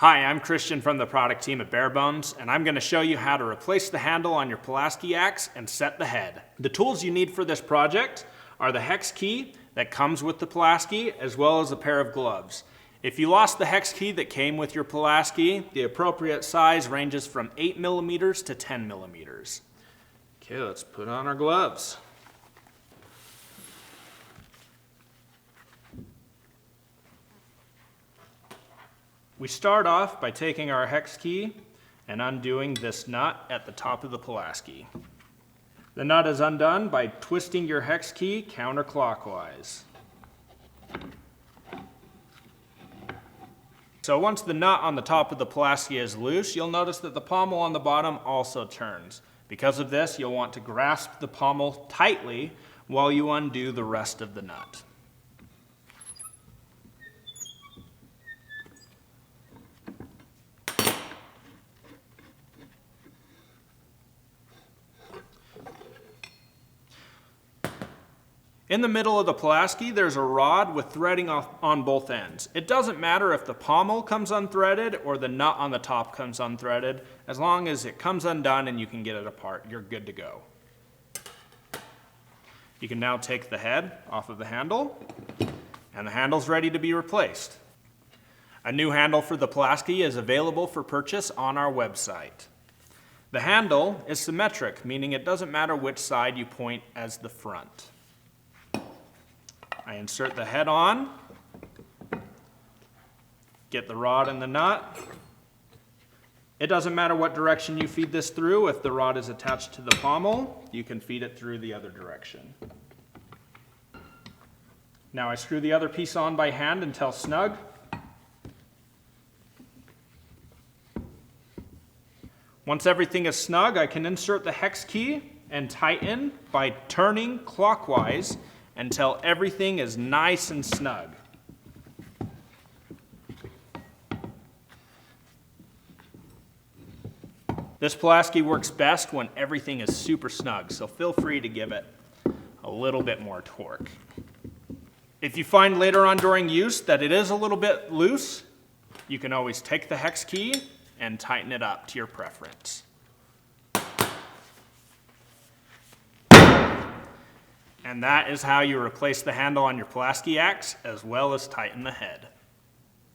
Hi, I'm Christian from the product team at Barebones, and I'm going to show you how to replace the handle on your Pulaski Axe and set the head. The tools you need for this project are the hex key that comes with the Pulaski, as well as a pair of gloves. If you lost the hex key that came with your Pulaski, the appropriate size ranges from 8 millimeters to 10 millimeters. Okay, let's put on our gloves. We start off by taking our hex key and undoing this nut at the top of the Pulaski. The nut is undone by twisting your hex key counterclockwise. So once the nut on the top of the Pulaski is loose, you'll notice that the pommel on the bottom also turns. Because of this, you'll want to grasp the pommel tightly while you undo the rest of the nut. In the middle of the Pulaski, there's a rod with threading on both ends. It doesn't matter if the pommel comes unthreaded or the nut on the top comes unthreaded. As long as it comes undone and you can get it apart, you're good to go. You can now take the head off of the handle, and the handle's ready to be replaced. A new handle for the Pulaski is available for purchase on our website. The handle is symmetric, meaning it doesn't matter which side you point as the front. I insert the head on, get the rod and the nut. It doesn't matter what direction you feed this through. If the rod is attached to the pommel, you can feed it through the other direction. Now I screw the other piece on by hand until snug. Once everything is snug, I can insert the hex key and tighten by turning clockwise until everything is nice and snug. This Pulaski works best when everything is super snug, so feel free to give it a little bit more torque. If you find later on during use that it is a little bit loose, you can always take the hex key and tighten it up to your preference. And that is how you replace the handle on your Pulaski Axe, as well as tighten the head.